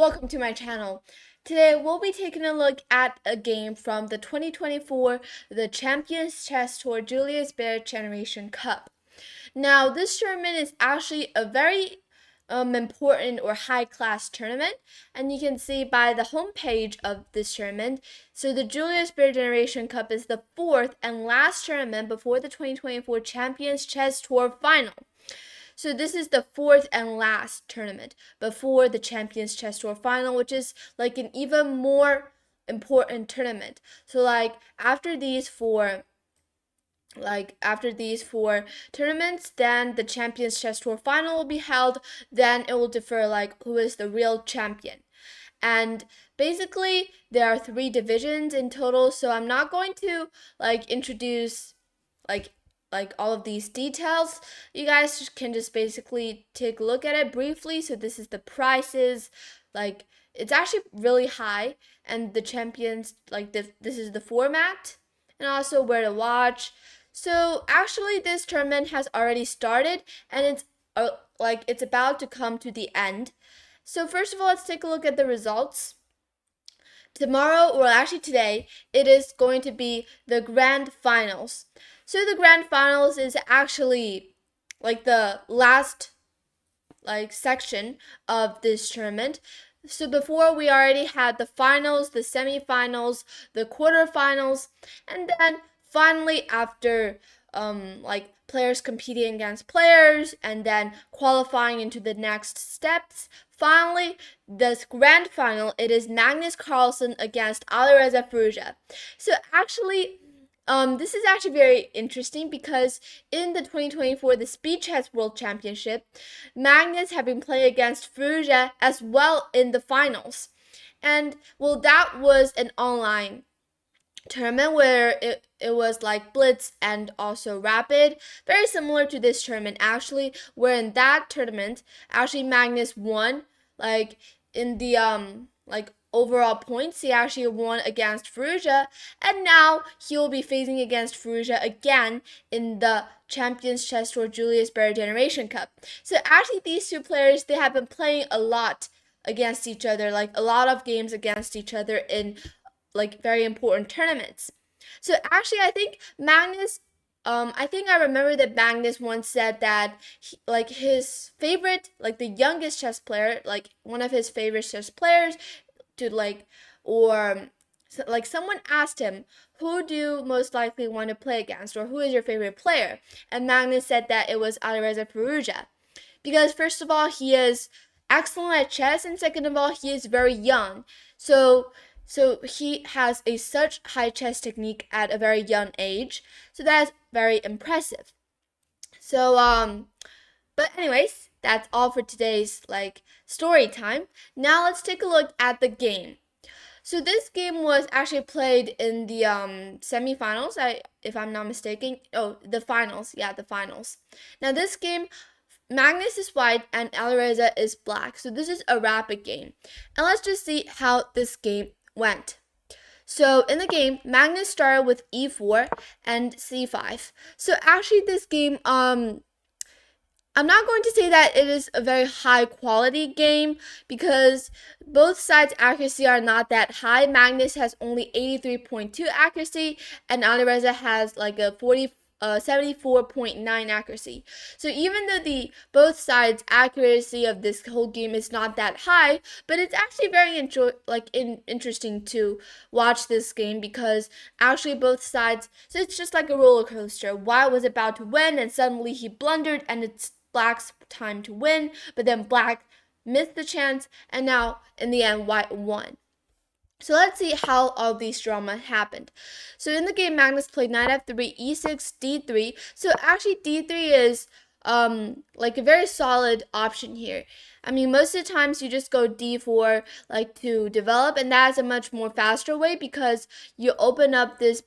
welcome to my channel. Today we'll be taking a look at a game from the 2024 The Champions Chess Tour Julius Baer Generation Cup. Now this tournament is actually a very important or high-class tournament, and you can see by the homepage of this tournament. So the Julius Baer Generation Cup is the fourth and last tournament before the 2024 Champions Chess Tour Final. So this is the fourth and last tournament before the Champions Chess Tour Final, which is like an even more important tournament. So after these four tournaments, then the Champions Chess Tour Final will be held. Then it will differ who is the real champion. And basically there are 3 divisions in total, so I'm not going to introduce all of these details. You guys can just basically take a look at it briefly. So this is the prices. It's actually really high, and the champions, this is the format, and also where to watch. So actually this tournament has already started, and it's about to come to the end. So first of all, let's take a look at the results. Tomorrow, or actually today, it is going to be the grand finals. So the grand finals is actually the last section of this tournament. So before, we already had the finals, the semifinals, the quarterfinals, and then finally after players competing against players and then qualifying into the next steps, finally this grand final, it is Magnus Carlsen against Alireza Firouzja. So actually this is actually very interesting because in the 2024 the Speed Chess World Championship, Magnus had been playing against Firouzja as well in the finals. And well, that was an online tournament where it was blitz and also rapid, very similar to this tournament actually, where in that tournament actually Magnus won in the overall points. He actually won against Firouzja, and now he will be facing against Firouzja again in the Champions Chess Tour Julius Baer Generation Cup. So actually these two players, they have been playing a lot against each other, a lot of games against each other in very important tournaments. So actually I think Magnus, I remember that Magnus once said that his favorite, the youngest chess player, one of his favorite chess players to someone asked him, who do you most likely want to play against, or who is your favorite player? And Magnus said that it was Alireza Firouzja, because first of all, he is excellent at chess, and second of all, he is very young. So he has such high chess technique at a very young age. So that is very impressive. So but anyways, that's all for today's story time. Now let's take a look at the game. So this game was actually played in the semifinals, if I'm not mistaken. Oh, the finals. Yeah, the finals. Now this game, Magnus is white and Alireza is black. So this is a rapid game. And let's just see how this game went. So in the game, Magnus started with e4 and c5. So actually this game, I'm not going to say that it is a very high quality game because both sides' accuracy are not that high. Magnus has only 83.2 accuracy and Alireza has a 74.9 accuracy. So even though both sides' accuracy of this whole game is not that high, but it's actually very interesting to watch this game because actually both sides, so it's just like a roller coaster. White was about to win and suddenly he blundered and it's Black's time to win, but then Black missed the chance, and now in the end White won. So let's see how all these drama happened. So in the game, Magnus played knight f3, e6, d3. So actually d3 is a very solid option here. I mean, most of the times you just go d4 to develop, and that is a much more faster way because you open up this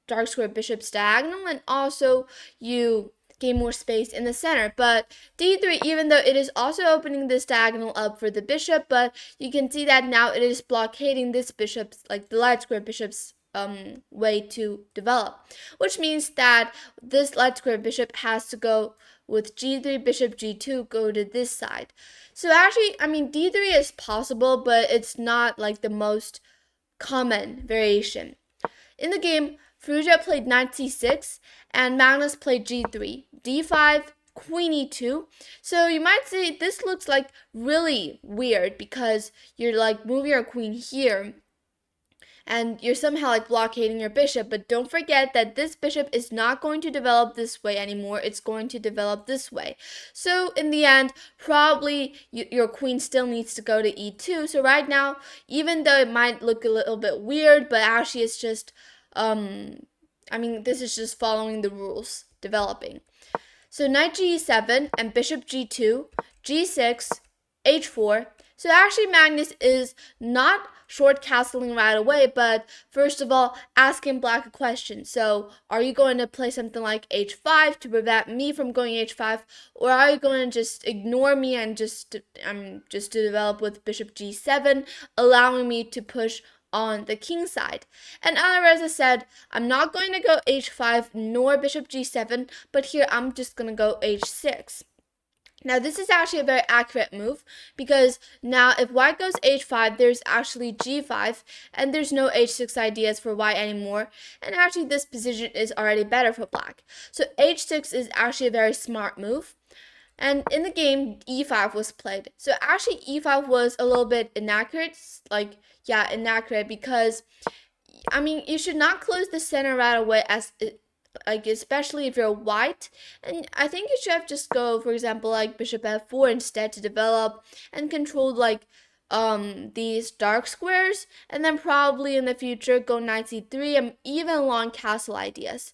dark square bishop's diagonal, and also you gain more space in the center. But d3, even though it is also opening this diagonal up for the bishop, but you can see that now it is blockading this bishop's, the light square bishop's way to develop, which means that this light square bishop has to go with g3, bishop g2 go to this side. So actually, I mean, d3 is possible, but it's not like the most common variation. In the game, Firouzja played knight c6 and Magnus played g3, d5, queen e2. So you might say this looks like really weird because you're like moving your queen here and you're somehow like blockading your bishop, but don't forget that this bishop is not going to develop this way anymore. It's going to develop this way. So in the end, probably your queen still needs to go to e2. So right now, even though it might look a little bit weird, but actually it's just I mean, this is just following the rules developing. So knight g7 and bishop g2, g6, h4. So actually Magnus is not short castling right away, but first of all, asking black a question. So are you going to play something like h5 to prevent me from going h5, or are you going to just ignore me and just to develop with bishop g7, allowing me to push on the king side? And Alireza said, I'm not going to go h5 nor bishop g7, but here I'm just going to go h6. Now this is actually a very accurate move because now if white goes h5, there's actually g5 and there's no h6 ideas for white anymore, and actually this position is already better for black. So h6 is actually a very smart move. And in the game, e5 was played. So actually e5 was a little bit inaccurate, inaccurate because, I mean, you should not close the center right away especially if you're white. And I think you should have just go, for example, like bishop f4 instead to develop and control like these dark squares, and then probably in the future go knight c3 and even long castle ideas.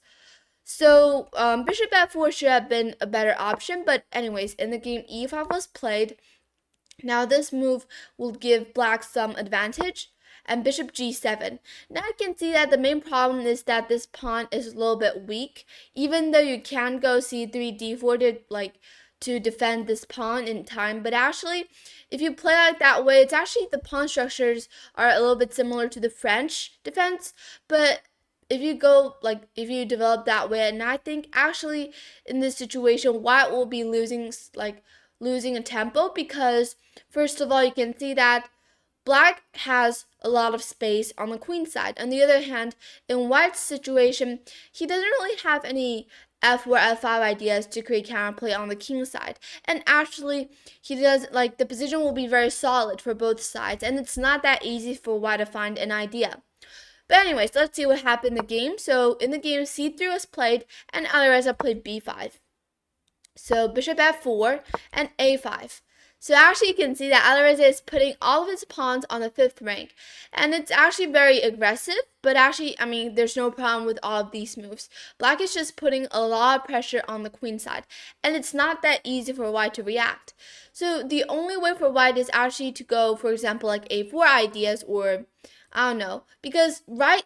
So bishop f4 should have been a better option, but anyways, in the game e5 was played. Now this move will give black some advantage, and bishop g7. Now I can see that the main problem is that this pawn is a little bit weak, even though you can go c3, d4 to defend this pawn in time. But actually, if you play like that way, it's actually the pawn structures are a little bit similar to the French defense, but if you develop that way, and I think actually in this situation, white will be losing a tempo because first of all, you can see that black has a lot of space on the queen side. On the other hand, in white's situation, he doesn't really have any f4, f5 ideas to create counterplay on the king side. And actually, he does the position will be very solid for both sides, and it's not that easy for white to find an idea. But anyways, let's see what happened in the game. So in the game, c3 was played, and Alireza played b5. So bishop f4 and a5. So actually you can see that Alireza is putting all of his pawns on the 5th rank. And it's actually very aggressive, but actually, I mean, there's no problem with all of these moves. Black is just putting a lot of pressure on the queen side, and it's not that easy for white to react. So the only way for white is actually to go, for example, like a4 ideas, or I don't know, because right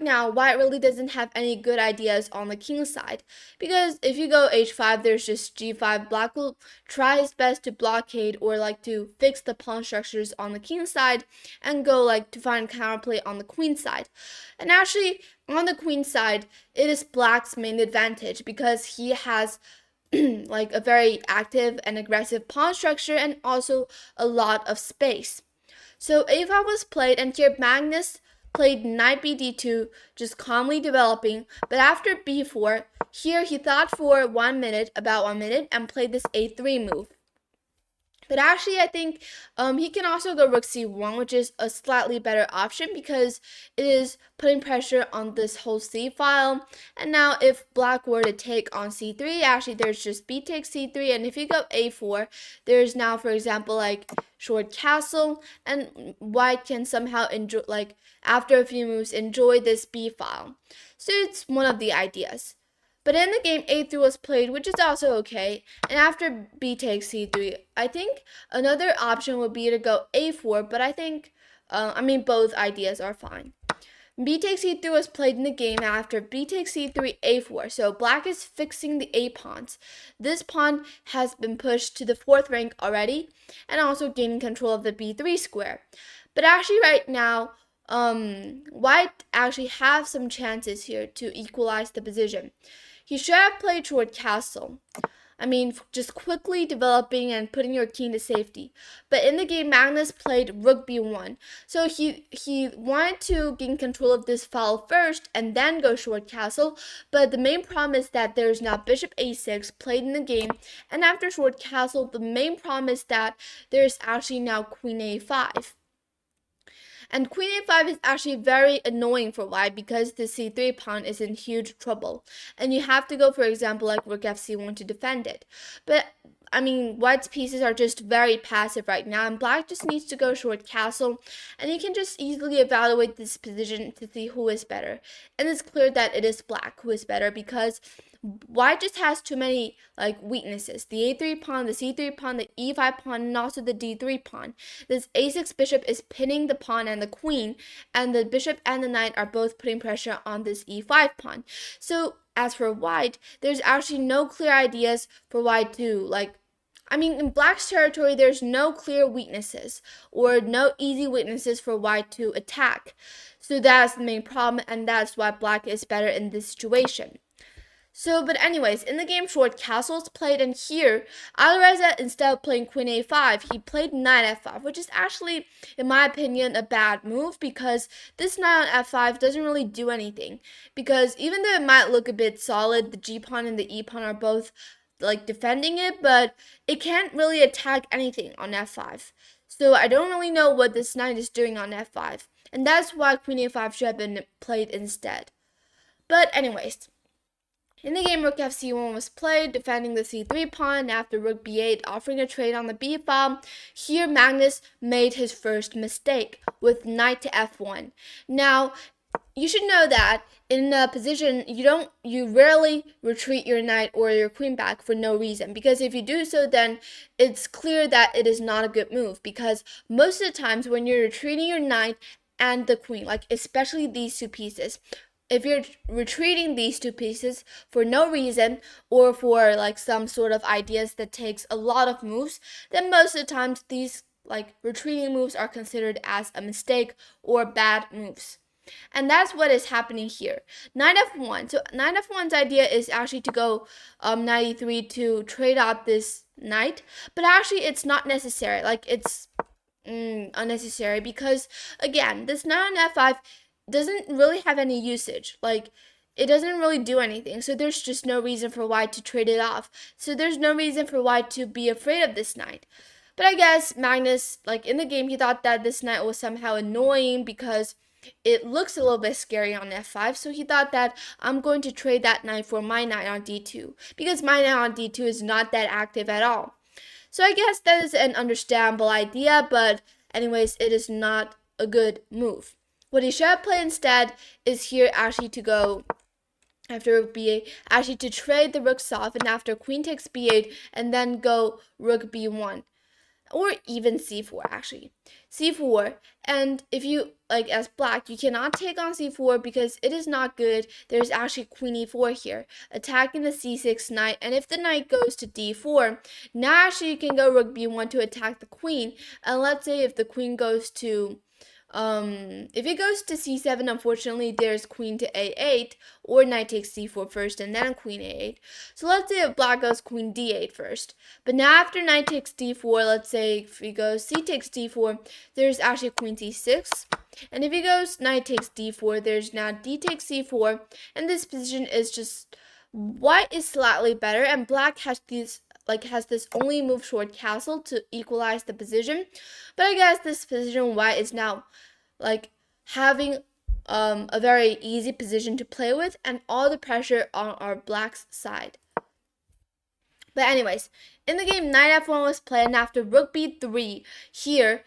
now white really doesn't have any good ideas on the king side, because if you go h5, there's just g5. Black will try his best to blockade or to fix the pawn structures on the king side and go to find counterplay on the queen side. And actually on the queen side, it is black's main advantage because he has a very active and aggressive pawn structure and also a lot of space. So a5 was played, and here Magnus played knight bd2, just calmly developing. But after b4, here he thought for about 1 minute, and played this a3 move. But actually, I think he can also go rook c1, which is a slightly better option because it is putting pressure on this whole c file. And now if black were to take on c3, actually there's just b takes c3. And if you go a4, there's now, for example, short castle. And white can somehow enjoy, after a few moves, enjoy this b file. So it's one of the ideas. But in the game, a3 was played, which is also okay. And after b takes c3, I think another option would be to go a4, but I think, both ideas are fine. b takes c3 was played in the game after b takes c3, a4. So black is fixing the a pawns. This pawn has been pushed to the 4th rank already, and also gaining control of the b3 square. But actually right now, white actually have some chances here to equalize the position. He should have played short castle. just quickly developing and putting your king to safety. But in the game, Magnus played rook b1. So he wanted to gain control of this file first and then go short castle. But the main problem is that there's now bishop a6 played in the game. And after short castle, the main problem is that there's actually now queen a5. And queen a5 is actually very annoying for white because the c3 pawn is in huge trouble. And you have to go, for example, like rook f1 to defend it. But white's pieces are just very passive right now, and black just needs to go short castle, and you can just easily evaluate this position to see who is better. And it's clear that it is black who is better because white just has too many weaknesses. The a3 pawn, the c3 pawn, the e5 pawn, and also the d3 pawn. This a6 bishop is pinning the pawn and the queen, and the bishop and the knight are both putting pressure on this e5 pawn. So as for white, there's actually no clear ideas for white to in black's territory, there's no clear weaknesses or no easy weaknesses for white to attack. So that's the main problem, and that's why black is better in this situation. But anyways, in the game, short castle is played, and here, Alireza, instead of playing queen a5, he played knight f5, which is actually, in my opinion, a bad move because this knight on f5 doesn't really do anything. Because even though it might look a bit solid, the g pawn and the e pawn are both defending it, but it can't really attack anything on f5. So I don't really know what this knight is doing on f5, and that's why queen a5 should have been played instead. But anyways, in the game, rook fc1 was played, defending the c3 pawn after rook b8, offering a trade on the b file. Here, Magnus made his first mistake with knight to f1. Now, you should know that in a position, you rarely retreat your knight or your queen back for no reason, because if you do so, then it's clear that it is not a good move, because most of the times when you're retreating your knight and the queen, especially these two pieces, if you're retreating these two pieces for no reason or for some sort of ideas that takes a lot of moves, then most of the times these retreating moves are considered as a mistake or bad moves. And that's what is happening here. Knight f1. So knight f1's idea is actually to go knight e3 to trade out this knight, but actually it's not necessary. It's unnecessary because again, this knight on f5 doesn't really have any usage. It doesn't really do anything. So there's just no reason for white to trade it off. So there's no reason for white to be afraid of this knight. But I guess Magnus, in the game, he thought that this knight was somehow annoying because it looks a little bit scary on f5, so he thought that I'm going to trade that knight for my knight on d2, because my knight on d2 is not that active at all. So I guess that is an understandable idea, but anyways, it is not a good move. What he should have played instead is here actually to go after rook b8, actually to trade the rooks off, and after queen takes b8, and then go rook b1. Or even c4 actually. c4, and if you as black, you cannot take on c4 because it is not good. There's actually queen e4 here, attacking the c6 knight, and if the knight goes to d4, now actually you can go rook b1 to attack the queen, and let's say if the queen goes to if it goes to c7, unfortunately, there's queen to a8, or knight takes c4 first and then queen a8. So let's say if black goes queen d8 first. But now after knight takes d4, let's say if he goes c takes d4, there's actually queen c6. And if he goes knight takes d4, there's now d takes c4. And this position is just, white is slightly better, and black has these has this only move short castle to equalize the position. But I guess this position white is now having a very easy position to play with, and all the pressure on our black's side. But anyways, in the game, knight f1 was played, and after rook b3, here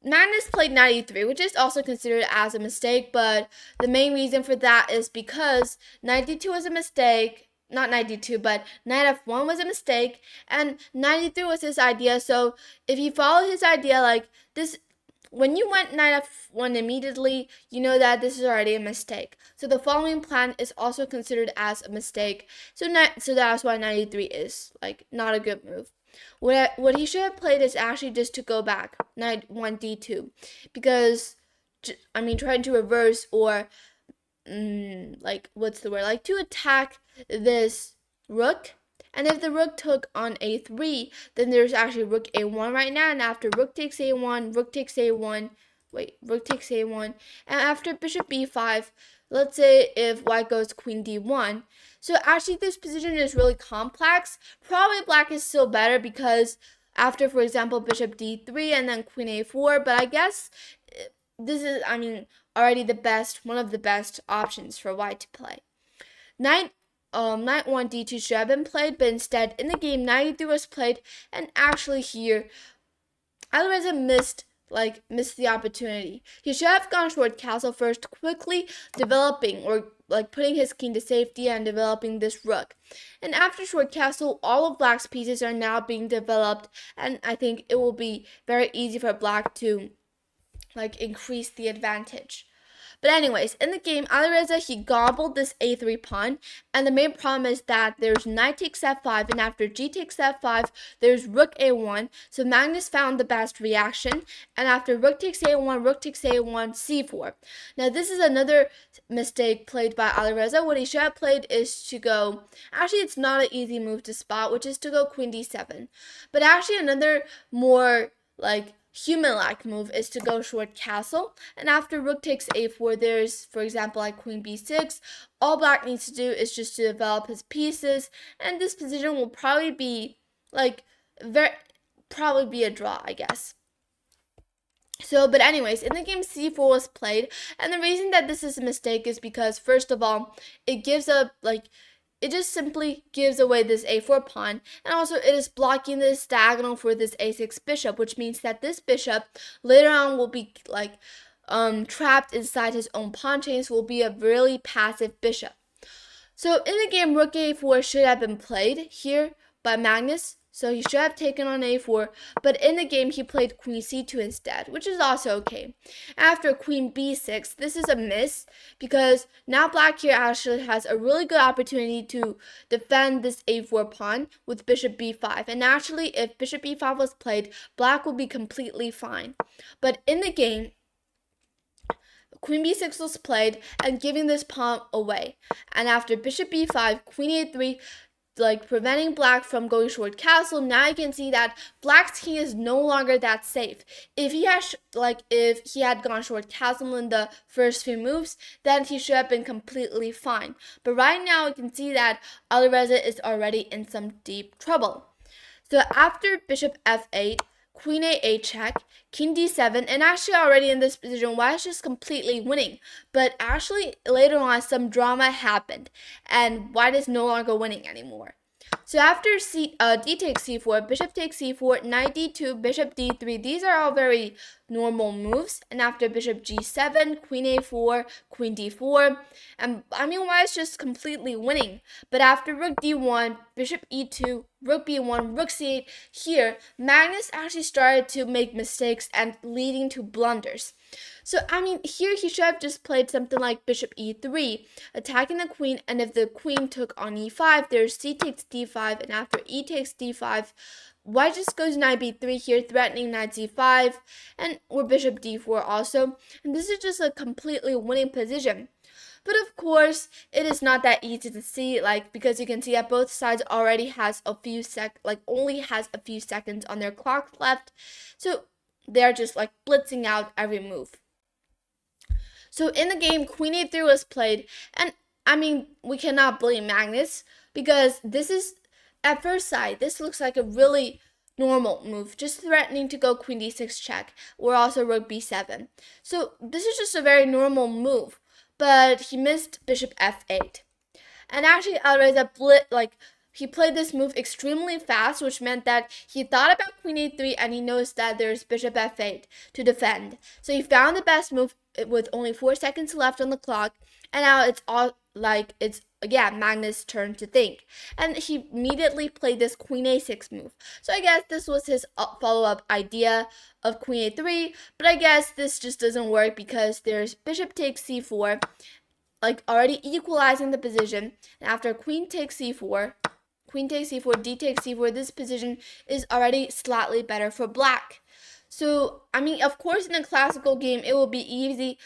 Magnus played knight e3, which is also considered as a mistake, but the main reason for that is because knight d2 was a mistake. Not knight d2, but knight f1 was a mistake, and knight e3 was his idea. So if you follow his idea this, when you went knight f1 immediately, you know that this is already a mistake. So the following plan is also considered as a mistake. So that's why knight e3 is not a good move. What he should have played is actually just to go back knight 1 d2, because trying to reverse or what's the word, to attack this rook, And if the rook took on a3, then there's actually rook a1 right now. And after rook takes a1, rook takes a1, rook takes a1. And after bishop b5, let's say if white goes queen d1. So actually this position is really complex. Probably black is still better because after, for example, bishop d3 and then queen a4. But I guess this is, already the best, one of the best options for white to play. Knight 1 d2 should have been played, but instead in the game knight e3 was played, and actually here Alireza missed the opportunity. He should have gone short castle first, quickly developing or putting his king to safety and developing this rook. And after short castle, all of black's pieces are now being developed, and I think it will be very easy for black to increase the advantage. But anyways, in the game, Alireza, he gobbled this a3 pawn, and the main problem is that there's knight takes f5, and after g takes f5, there's rook a1, so Magnus found the best reaction, and after rook takes a1, c4. Now this is another mistake played by Alireza. What he should have played is to go, actually it's not an easy move to spot, which is to go queen d7. But actually another more human-like move is to go short castle, and after rook takes a4, there's, for example, queen b6. All black needs to do is just to develop his pieces, and this position will probably be probably be a draw, I guess. So, but anyways, in the game, c4 was played, and the reason that this is a mistake is because, first of all, it gives a it just simply gives away this a4 pawn, and also it is blocking this diagonal for this a6 bishop, which means that this bishop later on will be trapped inside his own pawn chains, will be a really passive bishop. So in the game, rook a4 should have been played here by Magnus. So he should have taken on a4, but in the game he played queen c2 instead, which is also okay. After queen b6, this is a miss because now black here actually has a really good opportunity to defend this a4 pawn with bishop b5. And actually, if bishop b5 was played, black will be completely fine. But in the game, queen b6 was played and giving this pawn away. And after bishop b5, queen a3, preventing black from going short castle. Now you can see that black's king is no longer that safe. If he had gone short castle in the first few moves, then he should have been completely fine. But right now you can see that Alireza is already in some deep trouble. So after bishop f8, queen a8 check, king d7, and actually already in this position, white is just completely winning. But actually later on, some drama happened, and white is no longer winning anymore. So after d takes c4, bishop takes c4, knight d2, bishop d3, these are all very normal moves. And after bishop g7, queen a4, queen d4, and white is just completely winning. But after rook d1, bishop e2, rook b1, rook c8, here Magnus actually started to make mistakes and leading to blunders. So, here he should have just played something like bishop e3, attacking the queen, and if the queen took on e5, there's c takes d5, and after e takes d5, white just goes knight b3 here, threatening knight c5, and or bishop d4 also, and this is just a completely winning position. But of course, it is not that easy to see, because you can see that both sides already has a few only has a few seconds on their clock left, so they're just blitzing out every move. So in the game, queen a3 was played, and we cannot blame Magnus because this is, at first sight, this looks like a really normal move, just threatening to go queen d6 check, or also rook b7. So this is just a very normal move, but he missed bishop f8. And actually, Alireza he played this move extremely fast, which meant that he thought about queen a3 and he knows that there's bishop f8 to defend. So he found the best move with only 4 seconds left on the clock, and now it's all Magnus' turn to think. And he immediately played this queen a6 move. So I guess this was his follow-up idea of queen a3, but I guess this just doesn't work because there's bishop takes c4, already equalizing the position, and after queen takes c4, d takes c4, this position is already slightly better for black. So, of course, in a classical game, it will be easy,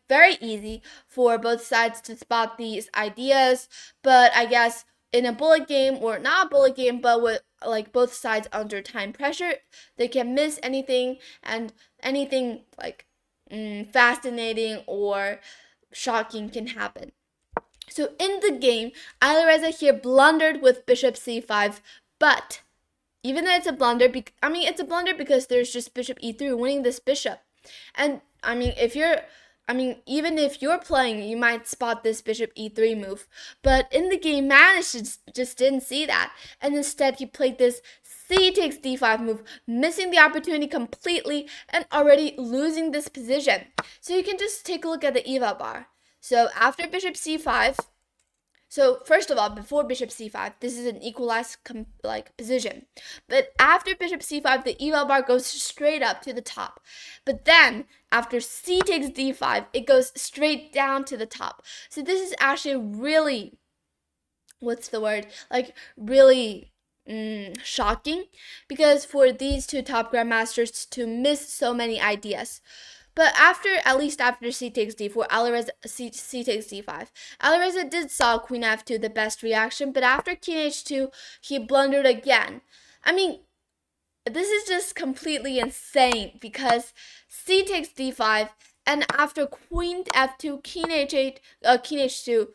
very easy for both sides to spot these ideas. But I guess in a bullet game, or not a bullet game, but with like both sides under time pressure, they can miss anything, and anything like fascinating or shocking can happen. So in the game, Alireza here blundered with bishop c5, but even though it's a blunder, it's a blunder because there's just bishop e3 winning this bishop. And even if you're playing, you might spot this bishop e3 move. But in the game, Magnus just didn't see that. And instead, he played this c takes d5 move, missing the opportunity completely and already losing this position. So you can just take a look at the eval bar. So after bishop c5, so first of all, before bishop c5, this is an equalized position. But after bishop c5, the eval bar goes straight up to the top. But then after c takes d5, it goes straight down to the top. So this is actually really, really shocking, because for these two top grandmasters to miss so many ideas. But at least after c takes d4, Alireza c takes d5. Alireza did saw queen f2 the best reaction, but after king h2, he blundered again. This is just completely insane, because c takes d5, and after queen f2, king h8, king h2,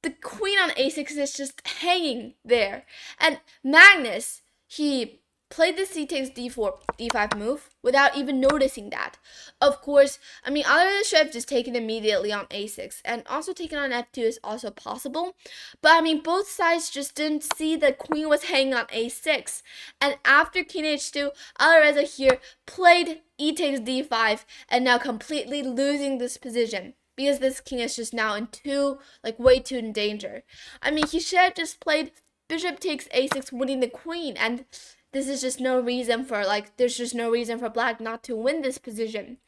the queen on a6 is just hanging there. And Magnus, he played the c takes d5 move without even noticing that. Of course, Alireza should have just taken immediately on a6, and also taken on f2 is also possible. But both sides just didn't see the queen was hanging on a6. And after king h2, Alireza here played e takes d5, and now completely losing this position, because this king is just now way too in danger. He should have just played bishop takes a6, winning the queen, and this is just no reason for there's just no reason for black not to win this position.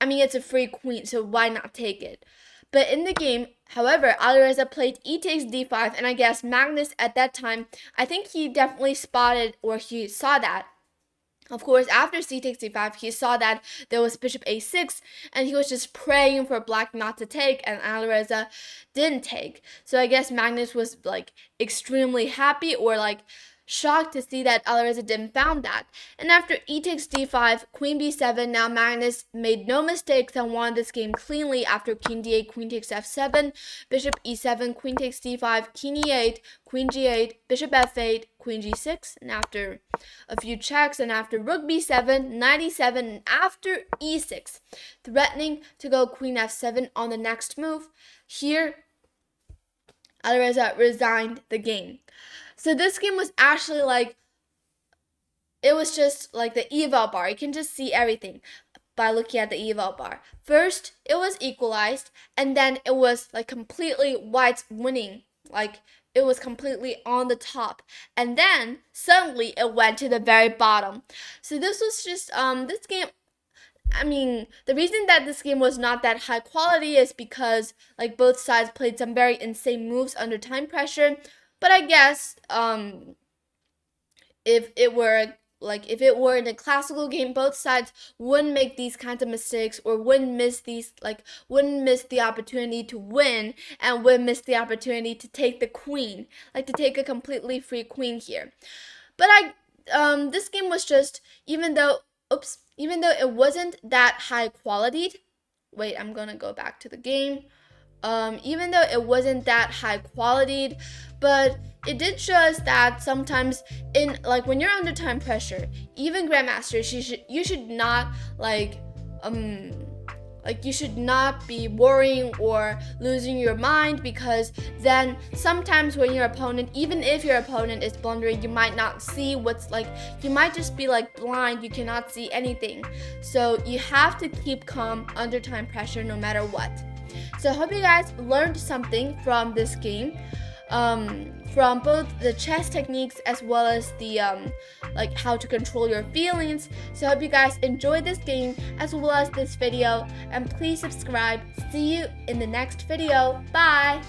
It's a free queen, so why not take it? But in the game, however, Alireza played e takes d5, and I guess Magnus at that time, I think he definitely spotted, or he saw that. Of course, after c takes d5, he saw that there was bishop a6, and he was just praying for black not to take, and Alireza didn't take. So I guess Magnus was extremely happy, or shocked to see that Alireza didn't found that. And after e takes d5, queen b7, now Magnus made no mistakes and won this game cleanly. After king d8, queen takes f7, bishop e7, queen takes d5, king e8, queen g8, bishop f8, queen g6, and after a few checks, and after rook b7, knight e7, and after e6, threatening to go queen f7 on the next move, here Alireza resigned the game. So this game was actually it was just the eval bar. You can just see everything by looking at the eval bar. First, it was equalized, and then it was completely white's winning. It was completely on the top, and then suddenly it went to the very bottom. So this was just this game. The reason that this game was not that high quality is because both sides played some very insane moves under time pressure. But I guess if it were in a classical game, both sides wouldn't make these kinds of mistakes, or wouldn't miss the opportunity to win, and wouldn't miss the opportunity to take the queen, to take a completely free queen here. But this game was just, even though it wasn't that high quality. Wait, I'm gonna go back to the game. Even though it wasn't that high quality, but it did show us that sometimes when you're under time pressure, even grandmasters, you should not you should not be worrying or losing your mind, because then sometimes when your opponent, even if your opponent is blundering, you might not see what's you might just be blind, you cannot see anything. So you have to keep calm under time pressure no matter what. So I hope you guys learned something from this game, from both the chess techniques as well as the how to control your feelings. So I hope you guys enjoyed this game as well as this video, and please subscribe. See you in the next video. Bye.